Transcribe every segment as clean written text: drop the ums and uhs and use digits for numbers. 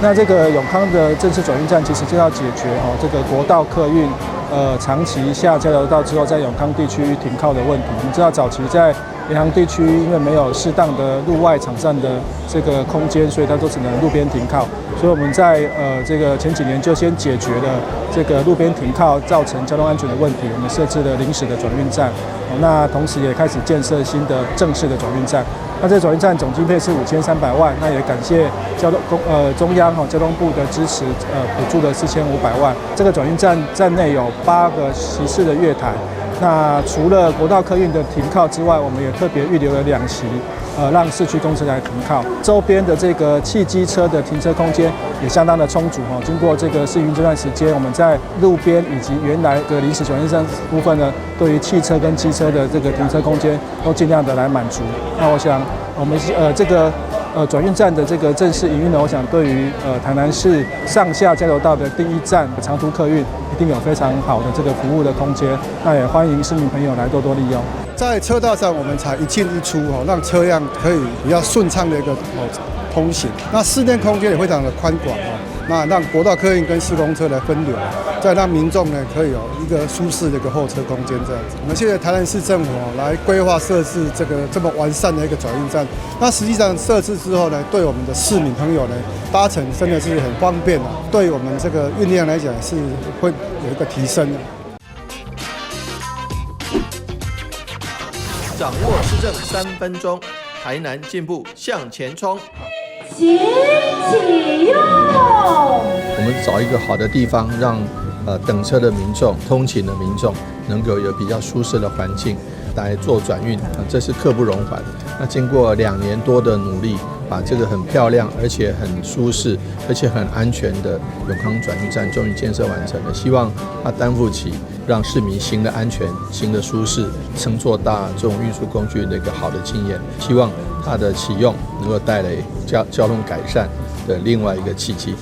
那這個永康的正式轉運站其實就要解決這個國道客運長期下交流道之後在永康地區停靠的問題。我們知道早期在沿航地區因為沒有適當的路外场站的這個空間，所以它都只能路邊停靠。所以我們在這個前幾年就先解決了這個路邊停靠造成交通安全的問題，我們設置了臨時的轉運站。那同時也開始建設新的正式的轉運站。那這個轉運站總經費是5300萬，那也感謝中央交通部的支持，補助了4500萬。這個轉運站內有8個席次的月台。那除了國道客運的停靠之外，我們也特別預留了2席，讓市區公車來停靠。周邊的這個汽機車的停車空間也相當的充足哈。经過這個試營這段時間，我們在路邊以及原來的臨時轉運站部分呢，對於汽車跟機車的這個停車空間都盡量的來滿足。那我想我們這個轉運站的這個正式營運呢，我想对于台南市上下交流道的第一站長途客運一定有非常好的這個服務的空間。那也歡迎市民朋友來多多利用。在車道上，我們才一進一出讓車輛可以比較順暢的一個通行。那室內空間也非常的寬廣那讓國道客運跟市公車來分流，再讓民眾呢可以有一個舒適的一個候車空間這樣子。我們謝謝台南市政府來規劃設置這個這麼完善的一個轉運站。那實際上設置之後呢，對我們的市民朋友呢搭乘真的是很方便對我們這個運量來講是會有一個提升的。掌握市政3分鐘，台南進步向前衝。請啟用。我們找一個好的地方，讓等車的民眾、通勤的民眾能夠有比較舒適的環境來做轉運，這是刻不容緩。那經過2年多的努力，把這個很漂亮、而且很舒適、而且很安全的永康轉運站終於建設完成了。希望它擔負起讓市民行的安全、行的舒適、乘坐大眾運輸工具的一個好的經驗。希望它的啟用能夠帶來交通改善的另外一個契機。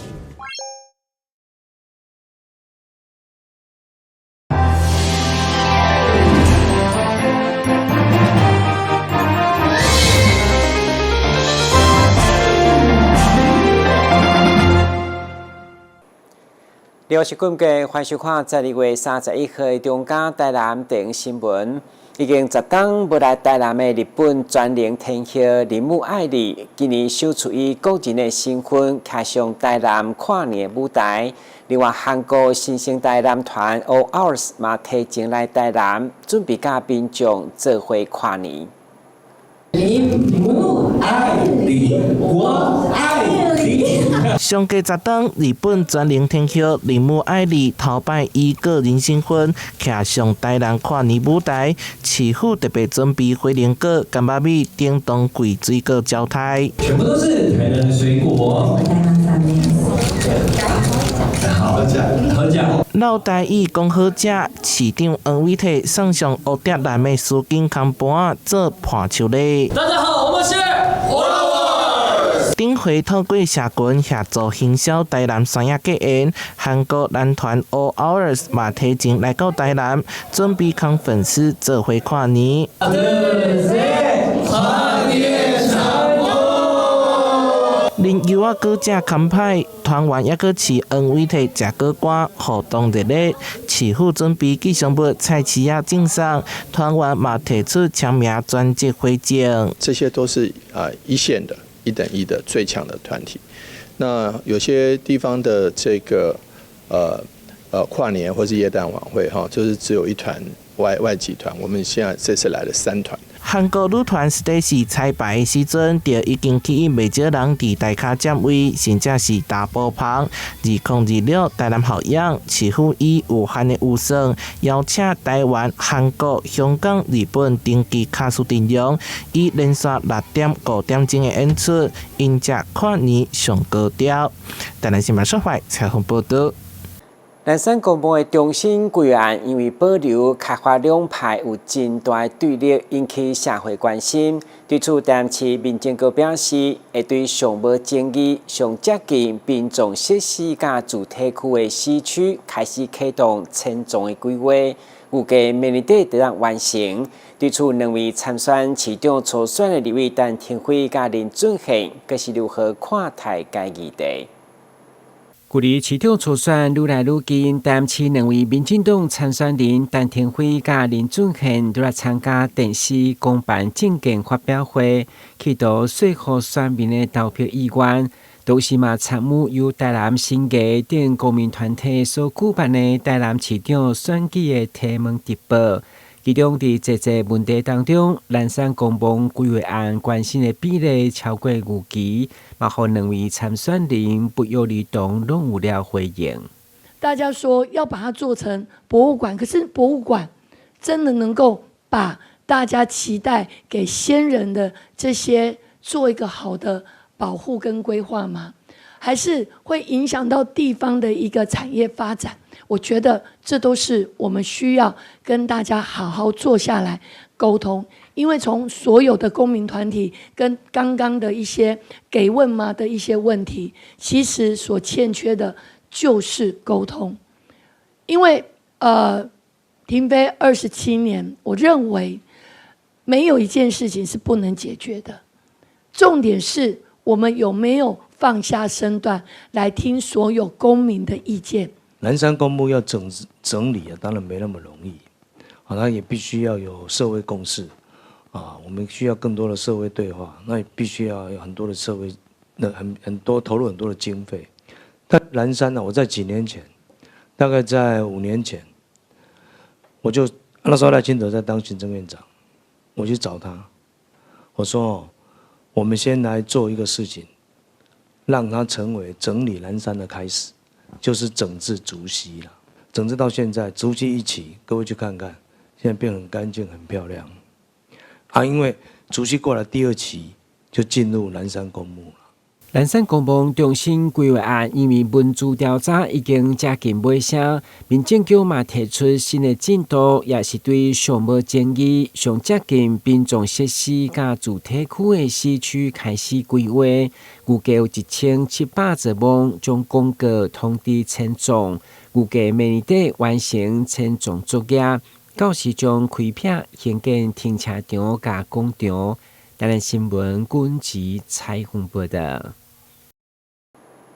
六時關嘅歡收看12月31號的中嘉台南電影新聞。已經10天沒來台南的日本專齡天后鈴木愛理，今年秀出以個人的身份，騎上台南跨年舞台。另外，韓國新生代男團 All Hours 嘛提前來台南，準備甲民眾做伙跨年。鈴木愛理，我愛你。上個10天，日本專齡天后鈴木愛理頭擺以個人身份騎上台南跨年舞台，市府特別準備火龍果、柑仔米、叮當貴水果招待，全部都是台南的水果。好講。老台語講好食，市長黃偉綽送上烏蝶藍的絲巾空盤做伴手禮。大家好，我們是頂回透過社群協助行銷台南三亞結緣，韓國男團 All Hours 嘛提前來到台南，準備跟粉絲做伙跨年。恁遊仔閣食空派，團員也閣飼黃偉綽食果乾，互動熱烈。市府準備吉祥物菜市仔贈送，團員嘛提出簽名專輯回敬。這些都是一線的、1等1的最強的團體。那有些地方的這個跨年或是耶誕晚會哈，就是只有一團外籍團。我們現在這次來了3團。韓國女團 Stacy 彩排的時陣，就已經吸引不少人佇台卡佔位，甚至是大波旁。2026台南好樣，市府以有限的預算，邀請台灣、韓國、香港、日本登記卡司陣容，以連續6點、5點鐘的演出，迎接跨年上高調。台南新聞社會採訪報道。南山公墓的中心櫃案，因為保留開發兩派有真大對立，引起社會關心。對此，台南市民政局表示，會對尚無爭議、上接近民眾設施甲主體區的市區開始啟動遷裝的規劃，預計明年底就能完成。對此，2位參選市長初選的立委陳廷輝甲林俊憲，各是如何看待該議題？距離市長初選愈來愈近，但市兩位民進黨參選人陳廷輝甲林俊憲都來參加電視公辦政見發表會，企圖說服選民的投票意願。同時嘛，參與由台南新藝等公民團體所舉辦的台南市長選舉的提問直播。其中在這問題當中，南山公墓規劃案關心的比例超過預期，嘛互兩位參選人不約而同攏有了回應。大家說要把它做成博物館，可是博物館真的能夠把大家期待給先人的這些做一個好的保護跟規劃嗎？還是會影響到地方的一個產業發展？我覺得這都是我們需要跟大家好好坐下來溝通，因為從所有的公民團體跟剛剛的一些給問嘛的一些問題，其實所欠缺的就是溝通。因為停飛27年，我認為沒有一件事情是不能解決的，重點是我們有沒有放下身段來聽所有公民的意見。南山公墓要整理啊，當然沒那麼容易，它也必須要有社會共識啊，我們需要更多的社會對話，那也必須要有很多的社會，很多投入很多的經費。但南山呢，我在幾年前，大概在5年前，我就那時候賴清德在當行政院長，我去找他，我說我們先來做一個事情，讓它成為整理南山的開始。就是整治竹溪了，整治到現在，竹溪一起，各位去看看，現在變很乾淨、很漂亮。因為竹溪過來第2期就進入南山公墓了。南山公墓重新規劃案，因為文字調查已經接近尾聲，民政局嘛提出新的進度，也是對上無爭議、上接近殯葬設施甲主題區的市區開始規劃。預計有1700墓將公告通知遷葬，預計明年底完成遷葬作業，到時將開闢興建停車場甲廣場。台南新聞軍籍採訪報道。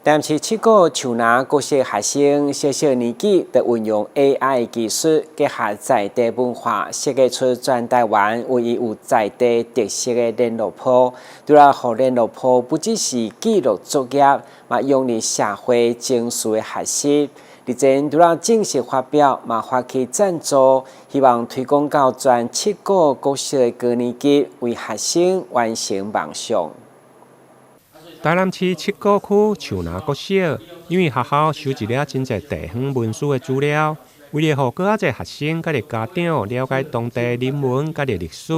但是7個樹林國小學生小年紀就運用 AI 技術結合在地文化，設計出全台灣唯一有在地特色的聯絡簿。除了讓聯絡簿不只是記錄作業，嘛用於社會情緒的學習。日前除了正式發表，嘛發起贊助，希望推廣到全7個國小的高年級，為學生完成夢想。台南市7股區樹林國小，因為學校收集了真濟地方文書的資料，為了讓更多學生甲家長了解當地人文甲歷史，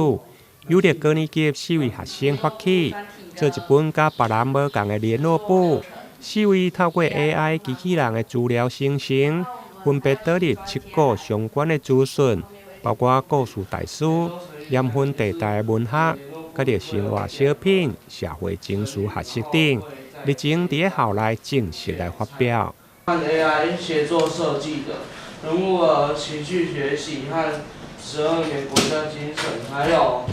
有了高年級4位學生發起做一本甲別人無同的聯絡簿。4位透過 AI 機器人的資料生成，分別導入7股相關的資訊，包括故事大師、鹽分地帶文學。甲着生活小品、社會情緒學習等，日前佇校內正式來發表。和 AI 協作設計的人物的情緒學習和12年國家精神，還有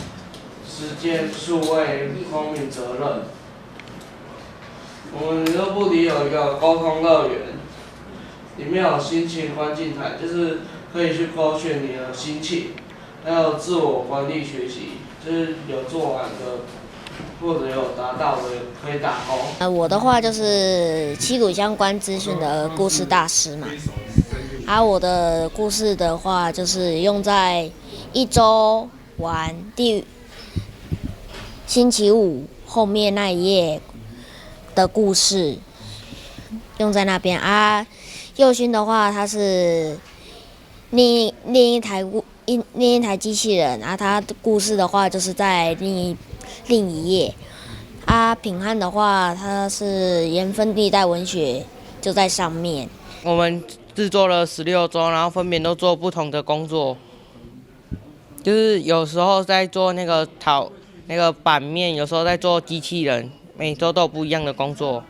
實踐數位公民責任。我們樂部裡有一個溝通樂園，裡面有心情關鏡台，就是可以去勾選你的心情，還有自我管理學習。就是有做完的，或者有達到的，可以打勾。我的話就是七股相關資訊的故事大師嘛。我的故事的話，就是用在1週玩星期5後面那一頁的故事，用在那邊佑勳的話，他是另一台機器人他的故事的話就是在另一頁。品漢的話，他是鹽分地帶文學，就在上面。我們制作了16週，然後分別都做不同的工作，就是有時候在做那個版面，有時候在做機器人，每週都有不一樣的工作。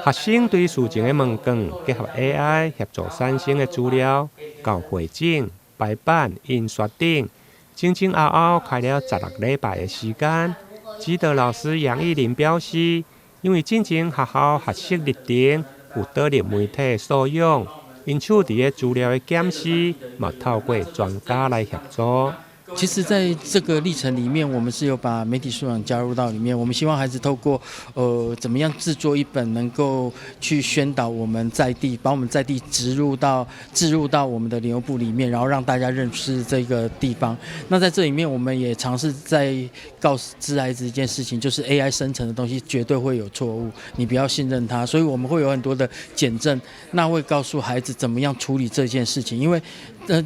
學生對事情的問卷結合 AI 協助產生的資料，到會診、排版、印刷等，前後後開了16禮拜的時間。指導老師楊依林表示，因為進前學校學習歷程有得力媒體素養，因此伫個資料的檢視，嘛透過專家來協助。其實，在這個歷程裡面，我們是有把媒體素養加入到裡面。我們希望孩子透過怎麼樣製作一本能夠去宣導我們在地，把我們在地置入到我們的聯絡簿裡面，然後讓大家認識這個地方。那在這裡面，我們也嘗試在告知孩子一件事情，就是 AI 生成的東西絕對會有錯誤，你不要信任它。所以我們會有很多的檢證，那會告訴孩子怎麼樣處理這件事情，因為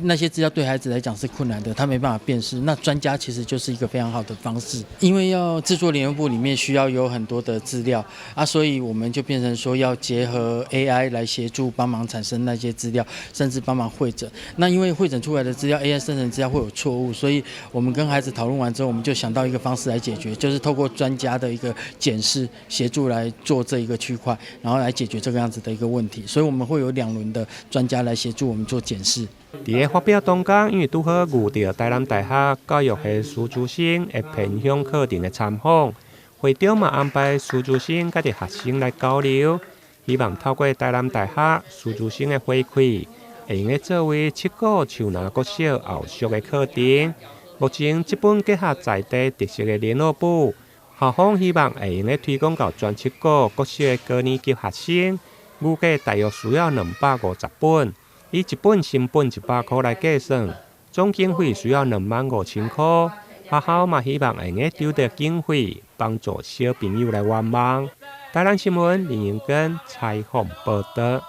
那些資料對孩子來講是困難的，他沒辦法辨識。那專家其實就是一個非常好的方式，因為要製作聯絡簿裡面需要有很多的資料啊，所以我們就變成說要結合 AI 來協助幫忙產生那些資料，甚至幫忙彙整。那因為彙整出來的資料 AI 生成資料會有錯誤，所以我們跟孩子討論完之後，我們就想到一個方式來解決，就是透過專家的一個檢視協助來做這一個區塊，然後來解決這個樣子的一個問題。所以我們會有2輪的專家來協助我們做檢視。伫個發表當中，因為拄好遇到台南大學教育系師資生會偏向課程的參訪，會長嘛安排師資生甲啲學生來交流，希望透過台南大學師資生的回饋，會用個作為七股樹林國小後續的課程。目前這本結合在地特色的聯絡簿，校方希望會用個推廣到全七股國小的高年級學生，預計大約需要250本。以一本新本100塊來計算，總經費需要25000塊。學校嘛希望會用籌得經費，幫助小朋友來圓夢。台南新聞林英根採訪報道。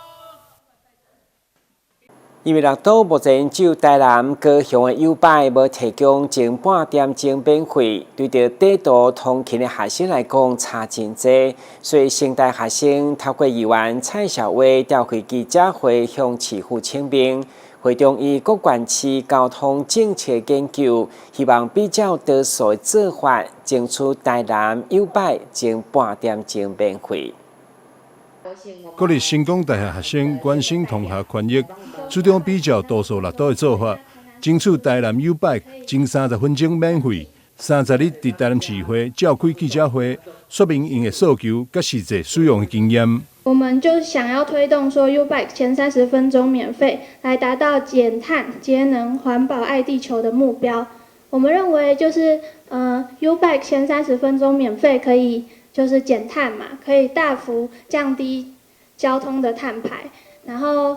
因為綠島目前只有台南高雄的友拜無提供前半點鐘免費，對着地道通勤的學生來講差真多，所以現代學生透過議員蔡小薇召開記者會向市府請命，會中以各縣市交通政策研究，希望比較多數的做法，爭取台南友拜前半點鐘免費。各立成功大學學生關心同學權益，主張比較多數綠島的做法，爭取台南友拜前30分鐘免費。30日在台南市會召開記者會，說明因的訴求甲實際使用的經驗。我們就想要推動說 U-Bike 前30分鐘免費，來達到減碳、節能、環保、愛地球的目標。我們認為就是U-Bike 前30分鐘免費可以就是減碳嘛，可以大幅降低交通的碳排，然後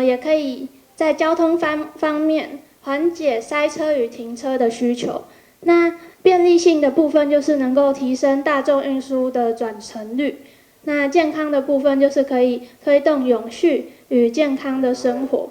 也可以在交通方面緩解塞車與停車的需求。那便利性的部分就是能夠提升大眾運輸的轉乘率。那健康的部分就是可以推動永續與健康的生活，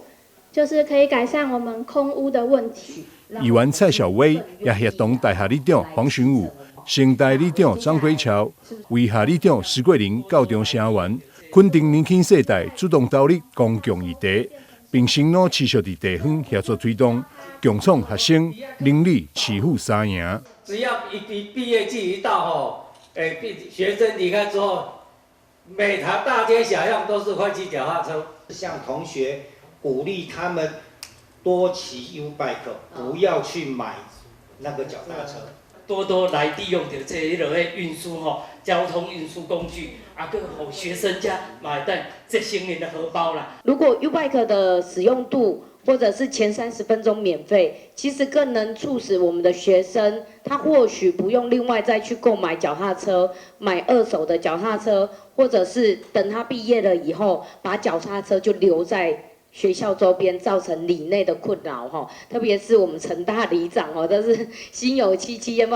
就是可以改善我們空污的問題。議員蔡小薇也協同大學理事長黃巡武、成大理事長張貴橋、衛校理事長施桂玲到場聲援，肯定年輕世代主動投入公共議題，並承諾持續在地方協助推動，共創學生、鄰里、市府三贏。只要一畢業季一到學生離開之後，每條大街小巷都是會騎腳踏車。向同學鼓勵他們多騎 U-Bike， 不要去買那個腳踏車。多多來利用的這一類運輸交通運輸工具更好學生家買單這些年的荷包啦。如果 U-Bike 的使用度或者是前30分鐘免費，其實更能促使我們的學生，他或許不用另外再去購買腳踏車，買2手的腳踏車，或者是等他畢業了以後，把腳踏車就留在學校周邊，造成里內的困擾哈。特別是我們成大里長但是心有戚戚焉，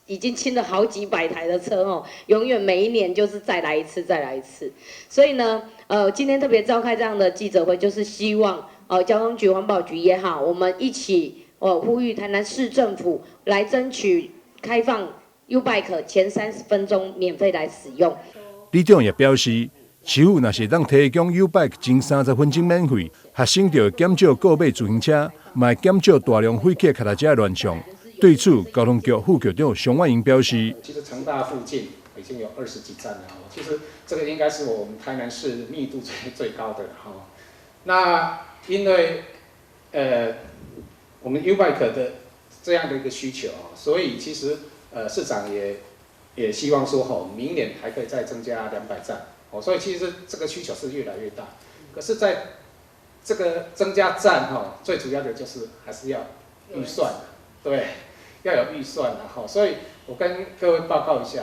已經清了好幾百台的車永遠每一年就是再來一次，再來一次。所以呢，今天特別召開這樣的記者會，就是希望交通局、環保局也好，我們一起呼籲台南市政府來爭取開放 U-Bike 前30分鐘免費來使用。理事長也表示，市府若是當提供 U-Bike 前30分鐘免費，學生就減少購買自行車，嘛減少大量廢棄腳踏車亂上。對此，交通局副局長熊萬營表示，其實成大附近已經有20幾站了，其實這個應該是我們台南市密度最高的哈。那因為我們 U-Bike 的這樣的一個需求，所以其實市長也希望說明年還可以再增加200站，所以其實這個需求是越來越大。可是在這個增加站最主要的就是還是要預算，對，要有預算所以我跟各位報告一下，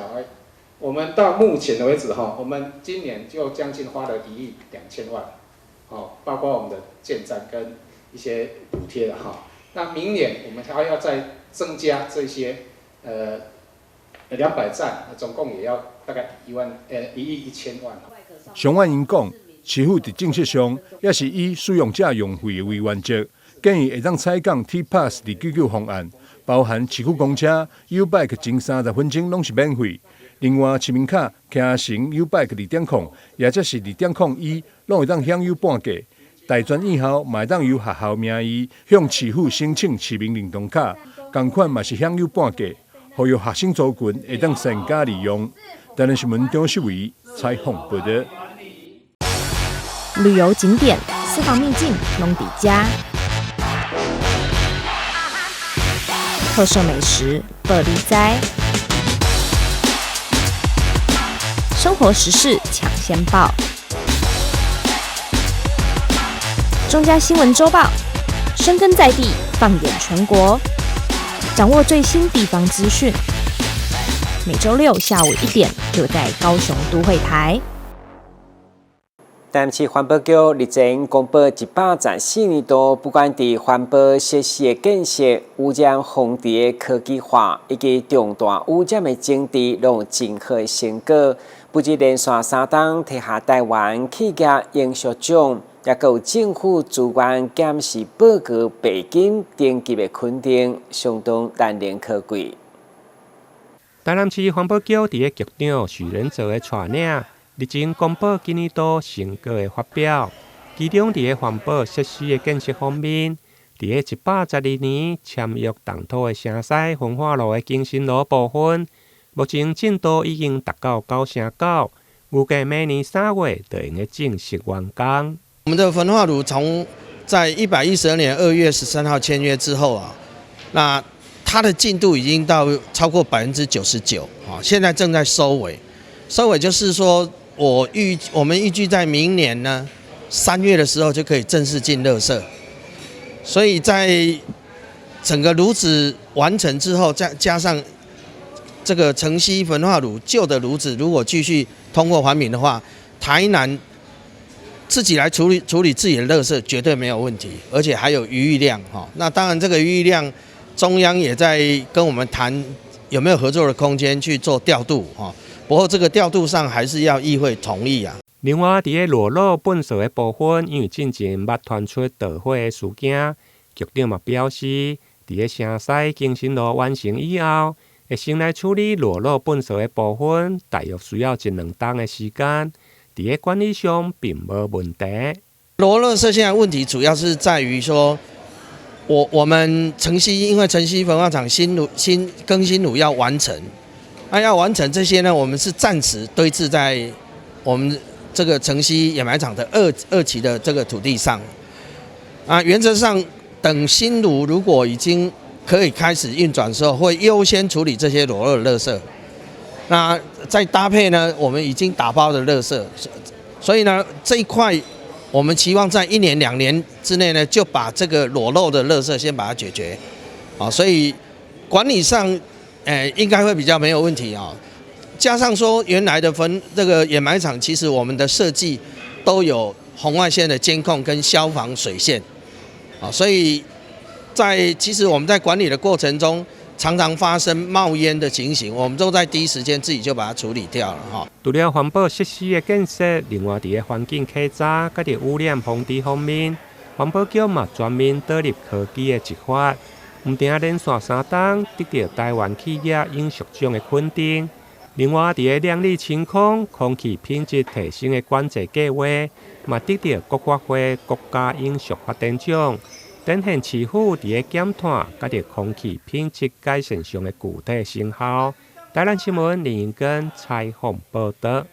我們到目前為止我們今年就將近花了1億2000萬，包括我們的建站跟一些補貼的那明年我們還要再增加這些200站，總共也要大概1億1000萬。上萬因講，市府在政策上也是以使用者用費為原則，建議會當採講 T-Pass 299方案，包含市區公車 U-Bike 前30分鐘攏是免費。另外，市民卡騎乘 U-Bike 2.0，也則是2.01，攏會當享有半價。大專以後，嘛會當由學校名義向市府申請市民認同卡，同款嘛是享有半價，呼籲學生族群會當善加利用。台南新聞張秀維採訪報道。旅遊景點、私房秘境攏底家，特色美食百里栽，生活時事搶先報。中嘉新聞週報，深耕在地，放眼全國，掌握最新地方資訊。每週6下午1點，就在高雄都會台。台南市環保局日前公布134年度，不管在環保設施的建設、污染防治的科技化，以及重大污染的整治，攏有真好的成果。不止連續3檔摕下台灣企業榮譽獎，也有政府資源檢視報告白金等級的肯定，相當難能可貴。台南市環保局第一局長許仁哲的帶領，日前公布今年度成果的發表。其中，在環保設施的建設方面，在132年簽約動土的城西焚化爐的更新爐部分，目前進度已經達到9%，預計明年3月就能正式完工。我們的焚化爐從在112年2月13號簽約之後那它的進度已經到超過99%現在正在收尾。收尾就是說，我們預計在明年呢3月的時候就可以正式進垃圾。所以在整個爐子完成之後，再加上這個城西焚化爐舊的爐子如果繼續通過環評的話，台南自己來處理自己的垃圾絕對沒有問題，而且還有餘裕量那當然這個餘裕量，中央也在跟我們談有沒有合作的空間去做調度不過這個調度上還是要議會同意啊。另外，在裸露糞掃的部分，因為之前捌傳出盜火的事件，局長嘛表示，在城西更新爐完成以後，會先來處理裸露糞掃的部分，大約需要1-2冬的時間。在管理上並無問題。裸垃圾現在問題主要是在於說，我們城西因為城西焚化廠新更新爐要完成，要完成這些呢，我們是暫時堆置在我們這個城西掩埋場的二期的這個土地上。原則上等新爐如果已經可以開始運轉的時候，會優先處理這些裸露的垃圾。那再搭配呢，我們已經打包的垃圾，所以呢這一塊我們期望在1年2年之內呢，就把這個裸露的垃圾先把它解決。所以管理上應該會比較沒有問題加上說原來的這個掩埋場，其實我們的設計都有紅外線的監控跟消防水線所以其實我們在管理的過程中，常常發生冒煙的情形，我們都在第一時間自己就把它處理掉了除了環保設施的建設，另外在環境考察、甲污染防治方面，環保局嘛專門導入科技的執法，唔定連續3檔得到台灣企業榮譽獎的肯定。另外，在亮麗清空、空氣品質提升的管制計劃，嘛得到國發會國家榮譽發展獎。展現市府在減碳、甲空氣品質改善上的具體成效。台南新聞林英根採訪報道。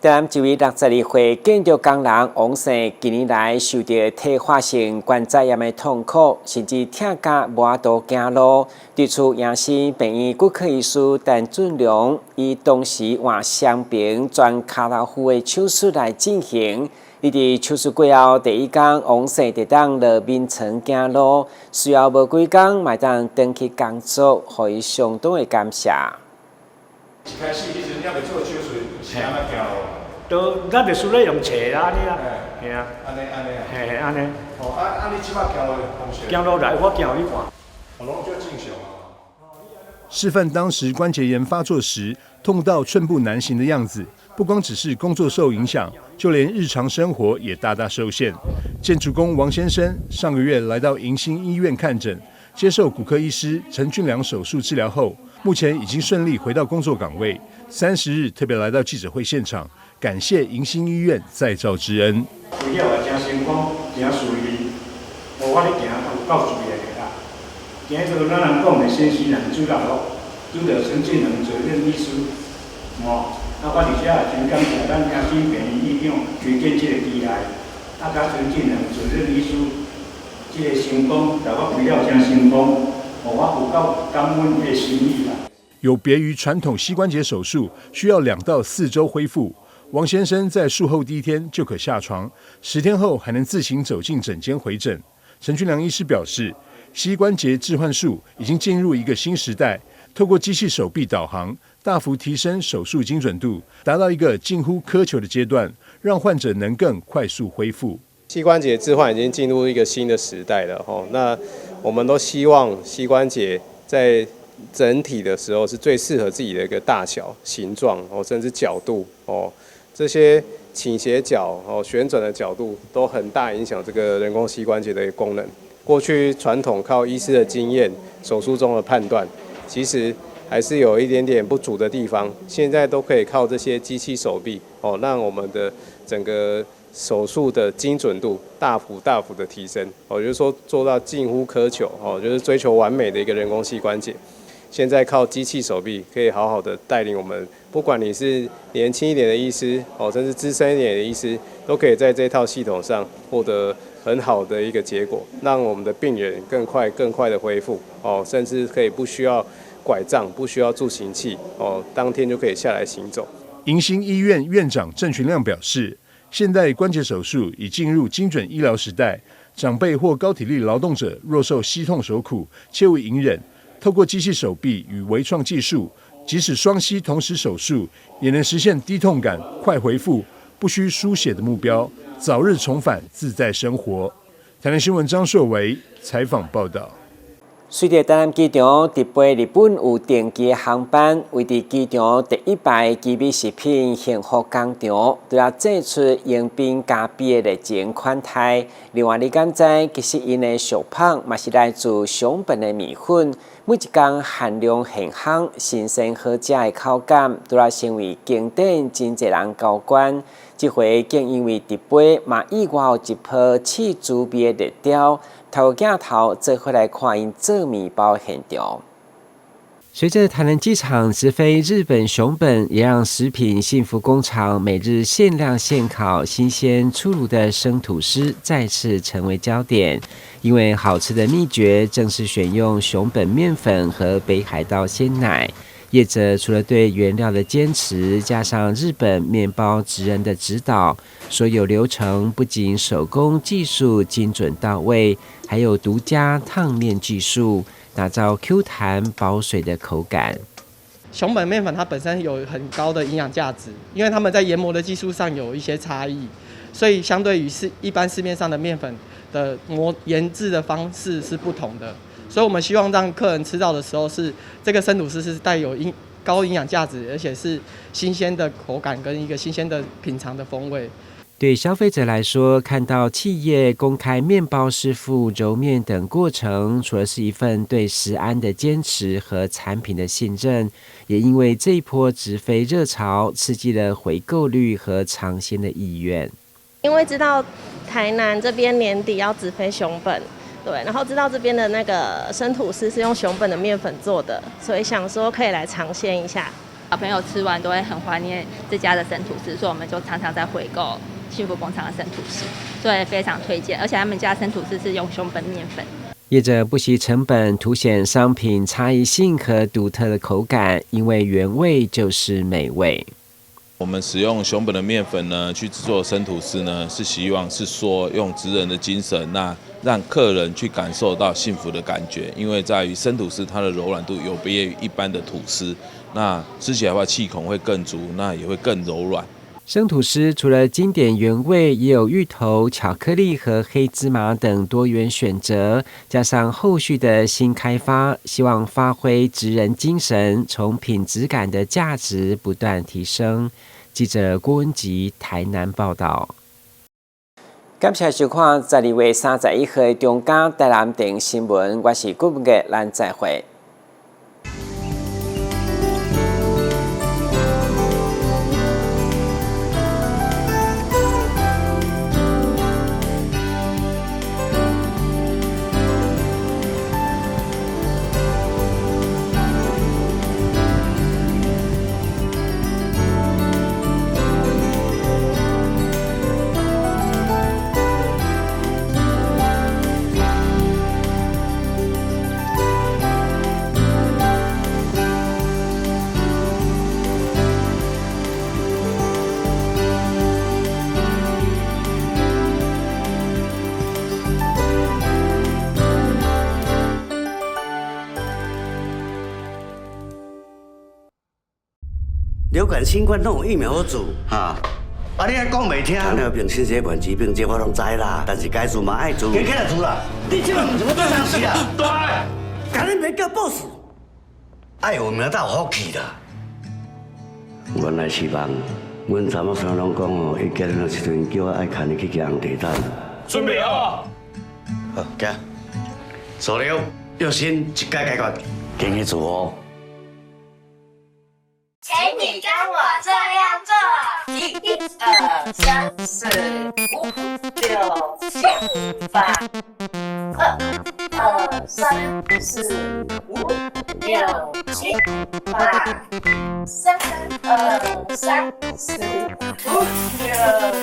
台南一位62歲建築工人王生，近年來受到退化性關節炎的痛苦，甚至痛甲無法度行路。對此，陽新病院骨科醫師陳俊良，以當時換雙邊全腳頭附的手術來進行。伊佇手術過後第一天，王生得當落眠床行路，需要無幾天，麥當轉去工作，予伊相當的感謝。一開始迄陣還未做手術，是安怎行路？都咱著輸咧用斜啦，安尼啦，嘿啊，安尼啊，嘿安尼。哦，你即擺行路的方式？行路來，我行互你看。我攏足正常啊。示範當時關節炎發作時痛到寸步難行的樣子，不光只是工作受影響，就連日常生活也大大受限。建築工王先生上個月來到迎新醫院看診，接受骨科醫師陳俊良手術治療後，目前已經順利回到工作崗位。30日特別來到記者會現場，感謝迎新醫院再造之恩。為了真成功，真順利，無法咧行有夠注意的啦。今日咱人講的先生人主人咯，拄到陳俊良主任醫師，我而且也真感謝咱迎新病院院長推薦這個機會，甲陳俊良主任醫師這個成功，讓我為了真成功，我有夠感恩的心意啦。有別於傳統膝關節手術需要2到4週恢復，王先生在術後第1天就可下床，10天後還能自行走進診間回診。陳俊良醫師表示，膝關節置換術已經進入一個新時代，透過機器手臂導航，大幅提升手術精準度，達到一個近乎苛求的階段，讓患者能更快速恢復。膝關節置換已經進入一個新的時代了，那我們都希望膝關節在整體的時候是最適合自己的一個大小、形狀甚至角度這些傾斜角旋轉的角度都很大影響這個人工膝關節的一個功能。過去傳統靠醫師的經驗、手術中的判斷，其實還是有一點點不足的地方。現在都可以靠這些機器手臂讓我們的整個手術的精準度大幅的提升。就是說做到近乎苛求就是追求完美的一個人工膝關節。現在靠機器手臂可以好好的帶領我們，不管你是年輕一點的醫師甚至資深一點的醫師，都可以在這套系統上獲得很好的一個結果，讓我們的病人更快的恢復甚至可以不需要拐杖，不需要助行器當天就可以下來行走。迎新醫院院長鄭群亮表示，現代關節手術已進入精準醫療時代，長輩或高體力勞動者若受膝痛所苦，切勿隱忍。透過機器手臂與微創技術，即使雙膝同時手術，也能實現低痛感、快恢復、不需輸血的目標，早日重返自在生活。台南新聞張碩維採訪報道。隨着台南機場直飛日本有定期航班，位於機場第一排機密食品幸福工廠，除了祭出迎賓加幣的熱情款待，另外你敢知，其實因的小胖嘛是來自熊本的米粉，每一天含量很夯，新鮮好食的口感，除了成為經典，真濟人高官。這回更因為直飛嘛意外有一波刺豬味的熱調。透過鏡頭做回來看因做麵包現場。隨着台南機場直飛日本熊本，也讓食品幸福工廠每日限量現烤新鮮出爐的生吐司再次成為焦點。因為好吃的秘訣正是選用熊本麵粉和北海道鮮奶。業者除了對原料的堅持，加上日本麵包職人的指導，所有流程不僅手工技術精準到位，還有獨家燙麵技術，打造 Q 彈保水的口感。熊本麵粉它本身有很高的營養價值，因為他們在研磨的技術上有一些差異，所以相對於一般市面上的麵粉的研製的方式是不同的。所以我們希望讓客人吃到的時候是這個生吐司是帶有高營養價值，而且是新鮮的口感跟一個新鮮的品嘗的風味。對消費者來說，看到企業公開麵包師傅揉麵等過程，除了是一份對食安的堅持和產品的信任，也因為這一波直飛熱潮，刺激了回購率和嘗鮮的意願。因為知道台南這邊年底要直飛熊本。對，然後知道這邊的那個生吐司是用熊本的麵粉做的，所以想說可以來嘗鮮一下。小朋友吃完都會很懷念這家的生吐司，所以我們就常常在回購幸福工廠的生吐司，所以非常推薦。而且他們家生吐司是用熊本麵粉。業者不惜成本，凸顯商品差異性和獨特的口感，因為原味就是美味。我們使用熊本的麵粉呢，去制作生吐司呢，是希望是說用職人的精神，那讓客人去感受到幸福的感覺。因為在於生吐司它的柔軟度有別於一般的吐司，那吃起來的話氣孔會更足，那也會更柔軟。生吐司除了經典原味，也有芋頭、巧克力和黑芝麻等多元選擇，加上後續的新開發，希望發揮職人精神，從品質感的價值不斷提升。記者郭文吉台南報道。感謝收看12月31號中嘉台南電影新聞，我是郭文吉，咱再會。流感、新冠都有疫苗好做，哈。你还讲袂听？糖尿病、心血管疾病这我拢知啦，但是该做嘛爱做。给起来做啦！你这个唔是我做上司啊！对，赶紧别叫 boss。爱有名才有福气啦。原來是夢，阮查某孫攏講哦，伊家人時陣叫我愛牽伊去行地毯。準備好。好，行。所料用心一解解決，經去做哦。請你跟我這樣做：1、2、3、4、5、6、7、8。2、2、3、4、5、6、7、8。3、2、3、4、5、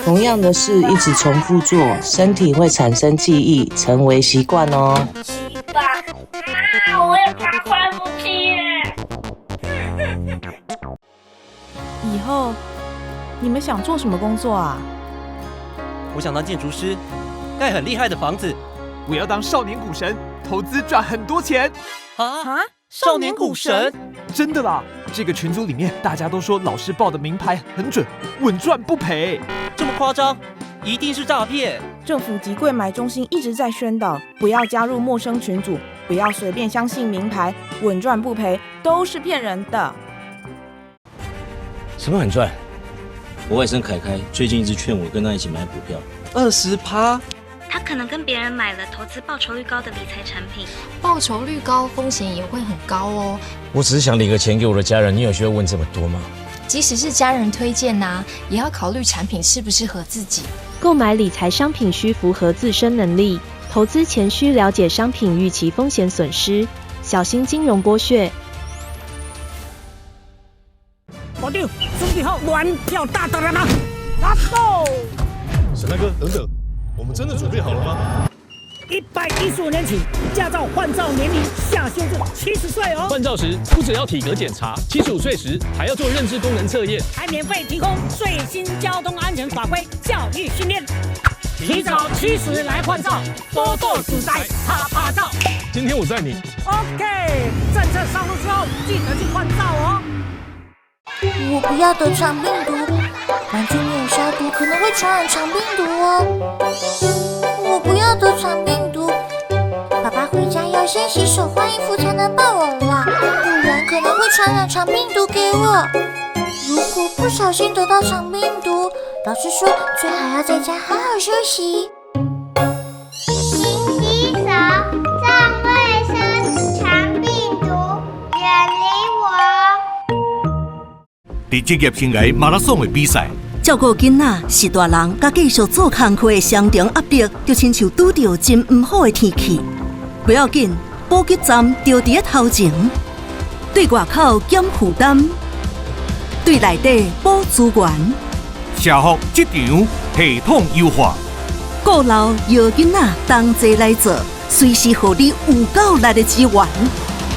6。同樣的事一直重複做，身體會產生記憶，成為習慣哦。7、8。我也怕快不去耶。以後你們想做什麼工作啊？我想當建築師，蓋很厲害的房子。我要當少年股神，投資賺很多錢。啊！少年股神？真的啦！這個群組裡面大家都說老師報的名牌很準，穩賺不賠。這麼誇張？一定是詐騙！政府及櫃買中心一直在宣導，不要加入陌生群組，不要隨便相信名牌，穩賺不賠都是騙人的。什麼穩賺？我外甥凱凱最近一直勸我跟他一起買股票，20%。他可能跟別人買了投資報酬率高的理財產品，報酬率高，風險也會很高哦。我只是想領個錢給我的家人，你有需要問這麼多嗎？即使是家人推薦啊，也要考慮產品適不適合自己。購買理財商品需符合自身能力，投資前需了解商品預期風險損失，小心金融剝削。保定，準備好玩要大的了嗎 ？Let's go！ 沈大哥，等等，我們真的準備好了嗎？115年起，駕照換照年齡下修至70歲哦。換照時不只要體格檢查，75歲時還要做認知功能測驗，還免費提供最新交通安全法規教育訓練。提早70來換照，多多阻塞，啪啪照。今天我載你。OK， 政策上路之後記得去換照哦。我不要得腸病毒，環境沒有消毒，可能會傳染腸病毒哦。我不要得腸病毒，爸爸回家要先洗手換衣服才能抱我啦，不然可能會傳染腸病毒給我。如果不小心得到腸病毒，老師說最好要在家好好休息。勤洗手，站衛生，腸病毒遠離我。在職業生涯馬拉松的比賽，照顧囡仔是大人，甲繼續做工課的雙重壓力，就親像拄到真唔好的天氣。不要緊，補給站就佇個頭前，對外口減負擔。對內底補資源。社福職場系統優化，顧老搖囡仔同齊來做，隨時予你有夠力的資源。